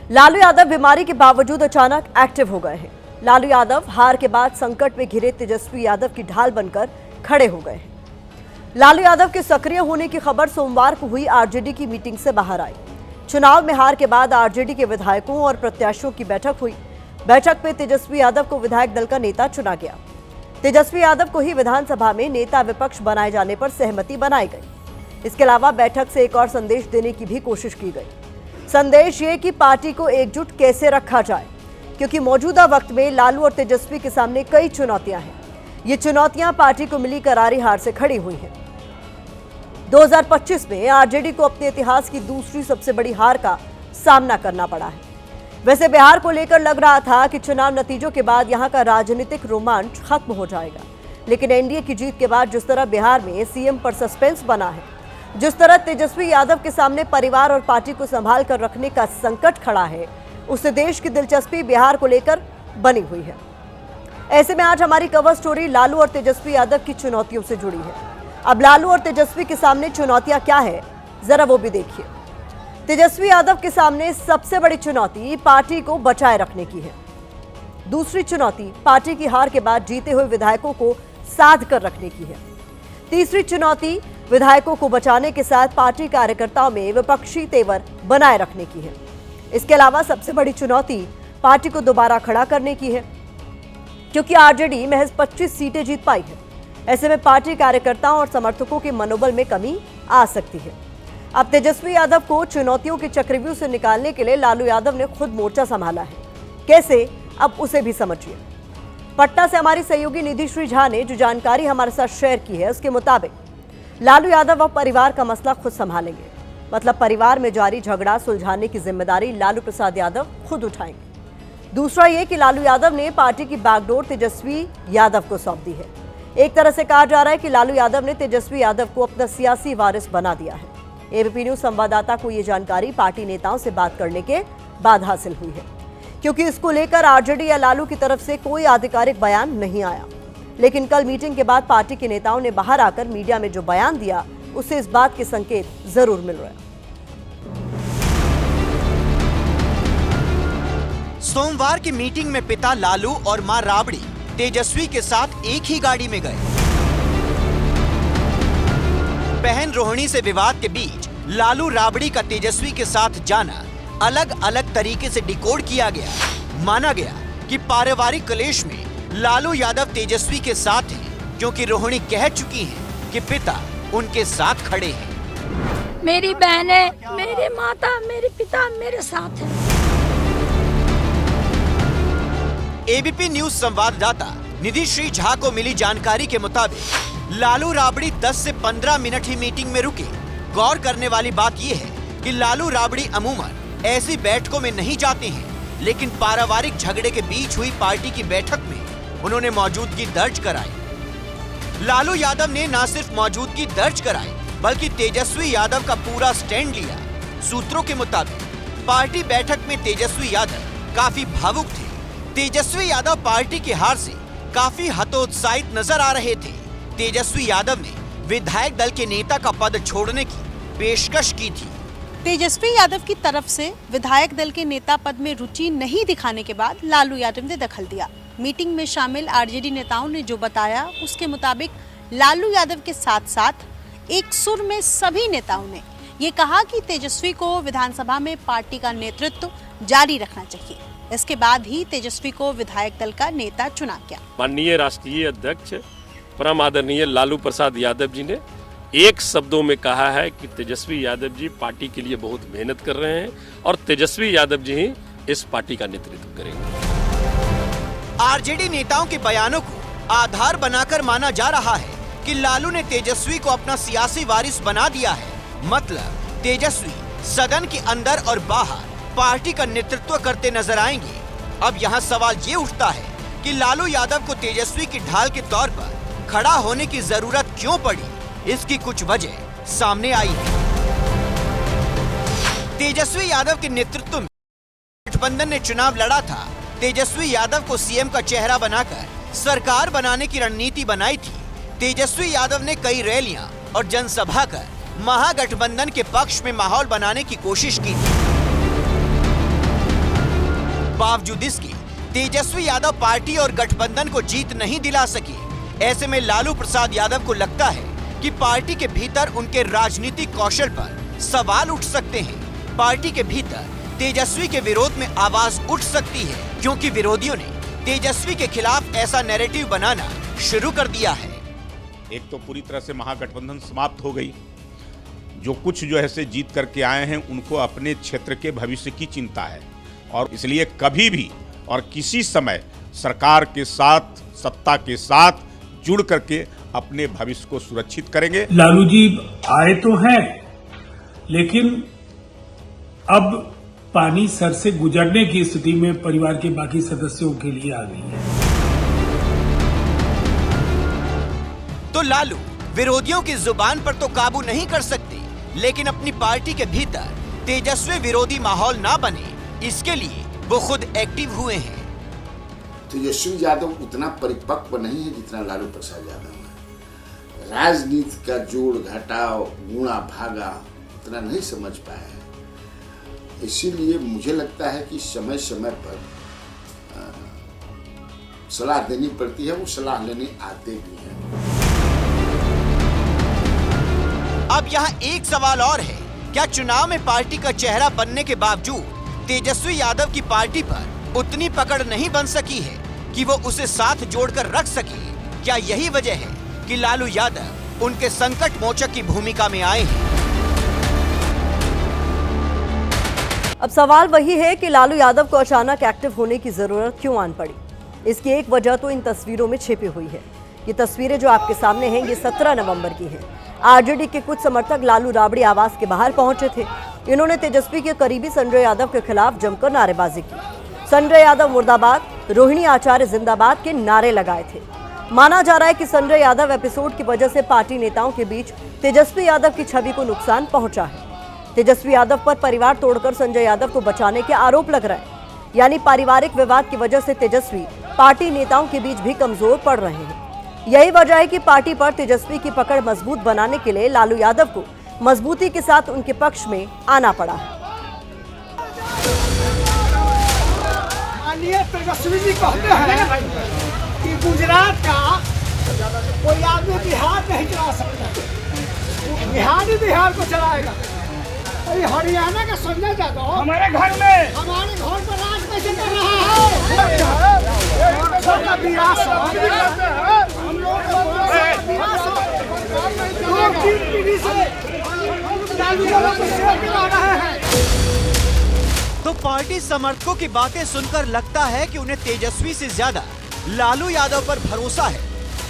लालू यादव बीमारी के बावजूद अचानक एक्टिव हो गए हैं। लालू यादव हार के बाद संकट में घिरे तेजस्वी यादव की ढाल बनकर खड़े हो गए हैं। लालू यादव के सक्रिय होने की खबर सोमवार को हुई आरजेडी की मीटिंग से बाहर आई। चुनाव में हार के बाद आरजेडी के विधायकों और प्रत्याशियों की बैठक हुई। बैठक में तेजस्वी यादव को विधायक दल का नेता चुना गया। तेजस्वी यादव को ही विधानसभा में नेता विपक्ष बनाए जाने पर सहमति बनाई गई। इसके अलावा बैठक से एक और संदेश देने की भी कोशिश की गई। संदेश ये कि पार्टी को एकजुट कैसे रखा जाए, क्योंकि मौजूदा वक्त में लालू और तेजस्वी के सामने कई चुनौतियां हैं। ये चुनौतियां पार्टी को मिली करारी हार से खड़ी हुई हैं। 2025 में आरजेडी को अपने इतिहास की दूसरी सबसे बड़ी हार का सामना करना पड़ा है। वैसे बिहार को लेकर लग रहा था कि चुनाव नतीजों के बाद यहां का राजनीतिक रोमांच खत्म हो जाएगा, लेकिन एनडीए की जीत के बाद जिस तरह बिहार में सीएम पर सस्पेंस बना है, जिस तरह तेजस्वी यादव के सामने परिवार और पार्टी को संभाल कर रखने का संकट खड़ा है, उससे देश की दिलचस्पी बिहार को लेकर बनी हुई है। ऐसे में आज हमारी कवर स्टोरी लालू और तेजस्वी यादव की चुनौतियों से जुड़ी है। अब लालू और तेजस्वी के सामने चुनौतियां क्या है, जरा वो भी देखिए। तेजस्वी यादव के सामने सबसे बड़ी चुनौती पार्टी को बचाए रखने की है। दूसरी चुनौती पार्टी की हार के बाद जीते हुए विधायकों को साध कर रखने की है। तीसरी चुनौती विधायकों को बचाने के साथ पार्टी कार्यकर्ताओं में विपक्षी तेवर बनाए रखने की है। इसके अलावा सबसे बड़ी चुनौती पार्टी को दोबारा खड़ा करने की है, क्योंकि आरजेडी महज 25 सीटें जीत पाई है। ऐसे में पार्टी कार्यकर्ताओं और समर्थकों के मनोबल में कमी आ सकती है। अब तेजस्वी यादव को चुनौतियों के चक्रव्यूह से निकालने के लिए लालू यादव ने खुद मोर्चा संभाला है। कैसे, अब उसे भी समझिए। पटना से हमारी सहयोगी निधि श्री झा ने जो जानकारी हमारे साथ शेयर की है, उसके मुताबिक लालू यादव अब परिवार का मसला खुद संभालेंगे। मतलब परिवार में जारी झगड़ा सुलझाने की जिम्मेदारी लालू प्रसाद यादव खुद उठाएंगे। दूसरा ये कि लालू यादव ने पार्टी की बागडोर तेजस्वी यादव को सौंप दी है। एक तरह से कहा जा रहा है कि लालू यादव ने तेजस्वी यादव को अपना सियासी वारिस बना दिया है। एबीपी न्यूज संवाददाता को यह जानकारी पार्टी नेताओं से बात करने के बाद हासिल हुई है, क्योंकि इसको लेकर आरजेडी या लालू की तरफ से कोई आधिकारिक बयान नहीं आया। लेकिन कल मीटिंग के बाद पार्टी के नेताओं ने बाहर आकर मीडिया में जो बयान दिया, उससे इस बात के संकेत जरूर मिल रहे हैं। सोमवार की मीटिंग में पिता लालू और मां राबड़ी तेजस्वी के साथ एक ही गाड़ी में गए। बहन रोहिणी से विवाद के बीच लालू राबड़ी का तेजस्वी के साथ जाना अलग अलग तरीके से डिकोड किया गया। माना गया कि पारिवारिक क्लेश में लालू यादव तेजस्वी के साथ हैं, क्योंकि रोहिणी कह चुकी हैं कि पिता उनके साथ खड़े हैं। मेरी बहनें, मेरे माता, मेरे पिता मेरे साथ हैं। एबीपी न्यूज संवाददाता निधि श्री झा को मिली जानकारी के मुताबिक लालू राबड़ी 10 से 15 मिनट ही मीटिंग में रुके। गौर करने वाली बात यह है कि लालू राबड़ी अमूमन ऐसी बैठकों में नहीं जाते हैं, लेकिन पारिवारिक झगड़े के बीच हुई पार्टी की बैठक में उन्होंने मौजूदगी दर्ज कराई। लालू यादव ने न सिर्फ मौजूदगी दर्ज कराई, बल्कि तेजस्वी यादव का पूरा स्टैंड लिया। सूत्रों के मुताबिक पार्टी बैठक में तेजस्वी यादव काफी भावुक थे। तेजस्वी यादव पार्टी की हार से काफी हतोत्साहित नजर आ रहे थे। तेजस्वी यादव ने विधायक दल के नेता का पद छोड़ने की पेशकश की थी। तेजस्वी यादव की तरफ से विधायक दल के नेता पद में रुचि नहीं दिखाने के बाद लालू यादव ने दखल दिया। मीटिंग में शामिल आरजेडी नेताओं ने जो बताया, उसके मुताबिक लालू यादव के साथ साथ एक सुर में सभी नेताओं ने ये कहा कि तेजस्वी को विधानसभा में पार्टी का नेतृत्व जारी रखना चाहिए। इसके बाद ही तेजस्वी को विधायक दल का नेता चुना गया। माननीय राष्ट्रीय अध्यक्ष परम आदरणीय लालू प्रसाद यादव जी ने एक शब्दों में कहा है कि तेजस्वी यादव जी पार्टी के लिए बहुत मेहनत कर रहे हैं और तेजस्वी यादव जी ही इस पार्टी का नेतृत्व करेंगे। आरजेडी नेताओं के बयानों को आधार बनाकर माना जा रहा है कि लालू ने तेजस्वी को अपना सियासी वारिस बना दिया है। मतलब तेजस्वी सदन के अंदर और बाहर पार्टी का नेतृत्व करते नजर आएंगे। अब यहाँ सवाल ये उठता है कि लालू यादव को तेजस्वी की ढाल के तौर पर खड़ा होने की जरूरत क्यों पड़ी। इसकी कुछ वजह सामने आई है। तेजस्वी यादव के नेतृत्व में गठबंधन ने चुनाव लड़ा था। तेजस्वी यादव को सीएम का चेहरा बनाकर सरकार बनाने की रणनीति बनाई थी। तेजस्वी यादव ने कई रैलियां और जनसभा कर महागठबंधन के पक्ष में माहौल बनाने की कोशिश की थी। बावजूद इसके तेजस्वी यादव पार्टी और गठबंधन को जीत नहीं दिला सके। ऐसे में लालू प्रसाद यादव को लगता है कि पार्टी के भीतर उनके राजनीतिक कौशल पर सवाल उठ सकते हैं। पार्टी के भीतर तेजस्वी के विरोध में आवाज उठ सकती है, क्योंकि विरोधियों ने तेजस्वी के खिलाफ ऐसा नैरेटिव बनाना शुरू कर दिया है। एक तो पूरी तरह से महागठबंधन समाप्त हो गई। जो कुछ जो है से जीत करके आए हैं उनको अपने क्षेत्र के भविष्य की चिंता है, और इसलिए कभी भी और किसी समय सरकार के साथ, सत्ता के साथ जुड़ करके अपने भविष्य को सुरक्षित करेंगे। लालू जी आए तो हैं, लेकिन अब पानी सर से गुजरने की स्थिति में परिवार के बाकी सदस्यों के लिए आ गई है। तो लालू विरोधियों की जुबान पर तो काबू नहीं कर सकते, लेकिन अपनी पार्टी के भीतर तेजस्वी विरोधी माहौल ना बने, इसके लिए वो खुद एक्टिव हुए हैं। तेजस्वी यादव उतना परिपक्व नहीं है जितना लालू प्रसाद यादव है। राजनीति का जोड़ घटाव, गुणा भागा उतना नहीं समझ पाए हैं। इसीलिए मुझे लगता है कि समय समय पर सलाह देनी पड़ती है। वो सलाह लेने आते भी हैं। अब यहाँ एक सवाल और है, क्या चुनाव में पार्टी का चेहरा बनने के बावजूद तेजस्वी यादव की पार्टी पर उतनी पकड़ नहीं बन सकी है कि वो उसे साथ जोड़कर रख सके? क्या यही वजह है कि लालू यादव उनके संकट मोचक की भूमिका में आए हैं? अब सवाल वही है कि लालू यादव को अचानक एक्टिव होने की जरूरत क्यों आन पड़ी। इसकी एक वजह तो इन तस्वीरों में छिपी हुई है। ये तस्वीरें जो आपके सामने हैं, ये 17 नवंबर की हैं। आरजेडी के कुछ समर्थक लालू राबड़ी आवास के बाहर पहुंचे थे। इन्होंने तेजस्वी के करीबी संजय यादव के खिलाफ जमकर नारेबाजी की। संजय यादव मुर्दाबाद, रोहिणी आचार्य जिंदाबाद के नारे लगाए थे। माना जा रहा है कि संजय यादव एपिसोड की वजह से पार्टी नेताओं के बीच तेजस्वी यादव की छवि को नुकसान पहुंचा है। तेजस्वी यादव पर परिवार तोड़कर संजय यादव को बचाने के आरोप लग रहे हैं, यानी पारिवारिक विवाद की वजह से तेजस्वी पार्टी नेताओं के बीच भी कमजोर पड़ रहे हैं। यही वजह है कि पार्टी पर तेजस्वी की पकड़ मजबूत बनाने के लिए लालू यादव को मजबूती के साथ उनके पक्ष में आना पड़ा है। माननीय तेजस्वी जी कहते हैं कि गुजरात का कोई आदमी बिहार नहीं चला सकता, बिहार ही बिहार को चलाएगा। हरियाणा का संजय यादव हमारे घर पर राज कैसे कर रहा है? हम लोग तो पार्टी समर्थकों की बातें सुनकर लगता है कि उन्हें तेजस्वी से ज्यादा लालू यादव पर भरोसा है।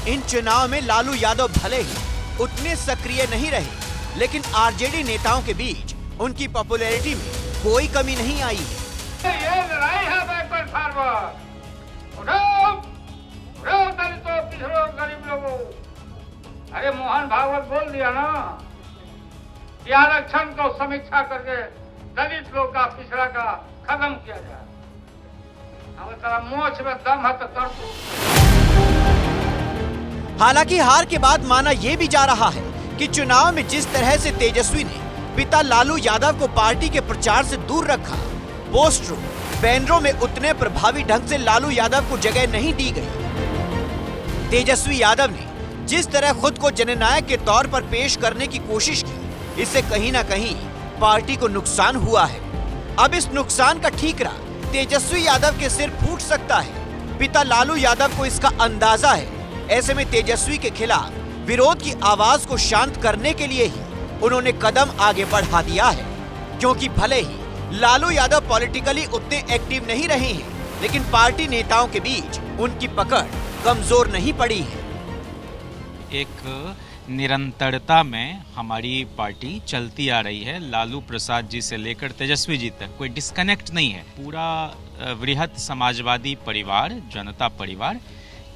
इन चुनाव में लालू यादव भले ही उतने सक्रिय नहीं रहे, लेकिन आरजेडी नेताओं के बीच उनकी पॉपुलैरिटी में कोई कमी नहीं आई है। ये लड़ाई है बैकवर्ड फार्मर, दलितों, पिछड़ों, गरीब लोगों। अरे मोहन भागवत बोल दिया ना कि आरक्षण को समीक्षा करके दलित लोग का, पिछड़ा का खत्म किया जाए। हमें तेरा मोछ में दम है तो कर दो। हालांकि हार के बाद माना यह भी जा रहा है कि चुनाव में जिस तरह से तेजस्वी ने पिता लालू यादव को पार्टी के प्रचार से दूर रखा, पोस्टरों, बैनरों में उतने प्रभावी ढंग से लालू यादव को जगह नहीं दी गई। तेजस्वी यादव ने जिस तरह खुद को जननायक के तौर पर पेश करने की कोशिश की, इससे कहीं ना कहीं पार्टी को नुकसान हुआ है। अब इस नुकसान का ठीकरा तेजस्वी यादव के सिर फूट सकता है। पिता लालू यादव को इसका अंदाजा है। ऐसे में तेजस्वी के खिलाफ विरोध की आवाज को शांत करने के लिए ही उन्होंने कदम आगे बढ़ा दिया है, क्योंकि भले ही लालू यादव पॉलिटिकली उतने एक्टिव नहीं रहे हैं, लेकिन पार्टी नेताओं के बीच उनकी पकड़ कमजोर नहीं पड़ी है। एक निरंतरता में हमारी पार्टी चलती आ रही है। लालू प्रसाद जी से लेकर तेजस्वी जी तक कोई डिस्कनेक्ट नहीं है। पूरा वृहत समाजवादी परिवार, जनता परिवार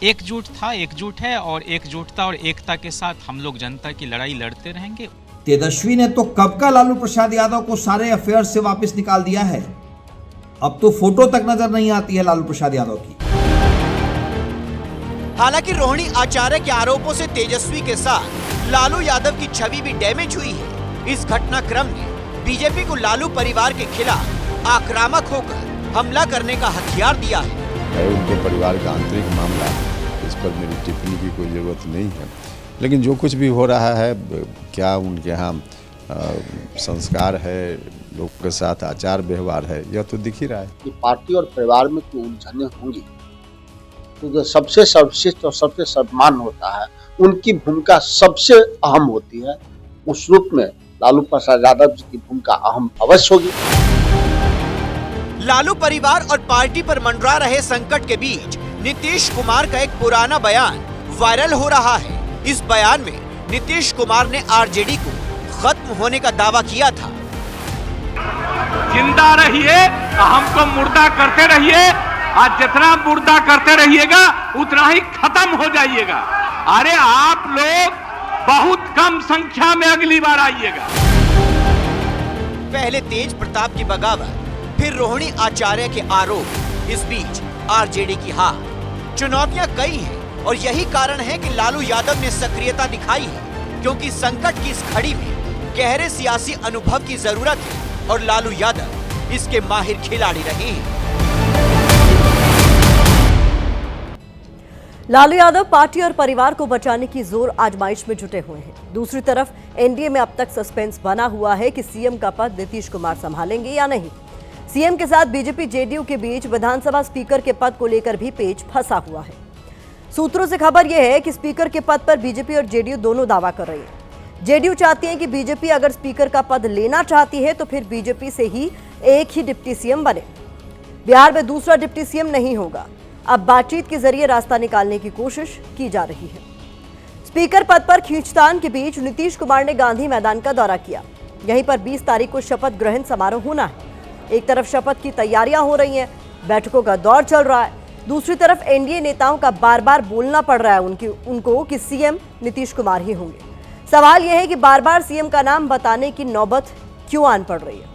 एकजुट था, एकजुट है, और एकजुटता और एकता के साथ हम लोग जनता की लड़ाई लड़ते रहेंगे। तेजस्वी ने तो कब का लालू प्रसाद यादव को सारे अफेयर से वापस निकाल दिया है। अब तो फोटो तक नजर नहीं आती है लालू प्रसाद यादव की। हालांकि रोहिणी आचार्य के आरोपों से तेजस्वी के साथ लालू यादव की छवि भी डैमेज हुई है। इस घटनाक्रम ने बीजेपी को लालू परिवार के खिलाफ आक्रामक होकर हमला करने का हथियार दिया है। उनके परिवार का आंतरिक मामला, इस पर मेरी टिप्पणी की कोई जरूरत नहीं है, लेकिन जो कुछ भी हो रहा है, क्या उनके यहाँ संस्कार है, लोगों के साथ आचार व्यवहार है, यह तो दिख ही रहा है कि पार्टी और परिवार में कोई उलझने होंगी तो जो सबसे सर्वश्रेष्ठ और सबसे सम्मान होता है, उनकी भूमिका सबसे अहम होती है। उस रूप में लालू प्रसाद यादव जी की भूमिका अहम अवश्य होगी। लालू परिवार और पार्टी पर मंडरा रहे संकट के बीच नीतीश कुमार का एक पुराना बयान वायरल हो रहा है। इस बयान में नीतीश कुमार ने आरजेडी को खत्म होने का दावा किया था। जिंदा रहिए, हमको मुर्दा करते रहिए, आज जितना मुर्दा करते रहिएगा उतना ही खत्म हो जाइएगा। अरे आप लोग बहुत कम संख्या में अगली बार आइएगा। पहले तेज प्रताप की बगावत, फिर रोहिणी आचार्य के आरोप, इस बीच आरजेडी की हार। चुनौतियां कई हैं और यही कारण है कि लालू यादव ने सक्रियता दिखाई है, क्योंकि संकट की इस घड़ी में गहरे सियासी अनुभव की जरूरत है और लालू यादव इसके माहिर खिलाड़ी रहे हैं। लालू यादव पार्टी और परिवार को बचाने की जोर आजमाइश में जुटे हुए हैं। दूसरी तरफ एनडीए में अब तक सस्पेंस बना हुआ है कि सीएम का पद नीतीश कुमार संभालेंगे या नहीं। सीएम के साथ बीजेपी जेडीयू के बीच विधानसभा स्पीकर के पद को लेकर भी पेच फंसा हुआ है। सूत्रों से खबर यह है कि स्पीकर के पद पर बीजेपी और जेडीयू दोनों दावा कर रही है। जेडीयू चाहती है कि बीजेपी अगर स्पीकर का पद लेना चाहती है तो फिर बीजेपी से ही एक ही डिप्टी सीएम बने। बिहार में दूसरा डिप्टी सीएम नहीं होगा। अब बातचीत के जरिए रास्ता निकालने की कोशिश की जा रही है। स्पीकर पद पर खींचतान के बीच नीतीश कुमार ने गांधी मैदान का दौरा किया। यहीं पर 20 तारीख को शपथ ग्रहण समारोह होना है। एक तरफ शपथ की तैयारियां हो रही हैं, बैठकों का दौर चल रहा है। दूसरी तरफ एनडीए नेताओं का बार बार बोलना पड़ रहा है उनको कि सीएम नीतीश कुमार ही होंगे। सवाल यह है कि बार बार सीएम का नाम बताने की नौबत क्यों आन पड़ रही है।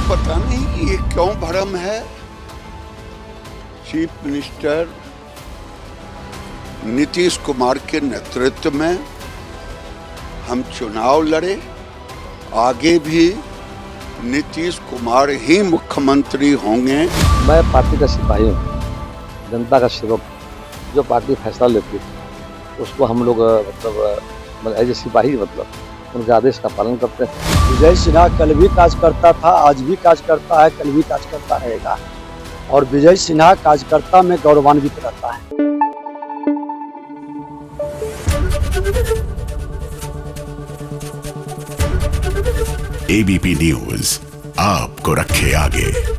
पता नहीं ये क्यों भ्रम है। चीफ मिनिस्टर नीतीश कुमार के नेतृत्व में हम चुनाव लड़े, आगे भी नीतीश कुमार ही मुख्यमंत्री होंगे। मैं पार्टी का सिपाही हूँ, जनता का सेवक। जो पार्टी फैसला लेती है उसको हम लोग मतलब एज ए सिपाही उनके आदेश का पालन करते हैं। विजय सिन्हा कल भी कार्यकर्ता था, आज भी कार्यकर्ता है, कल भी कार्यकर्ता रहेगा और विजय सिन्हा कार्यकर्ता में गौरवान्वित रहता है। एबीपी न्यूज आपको रखे आगे।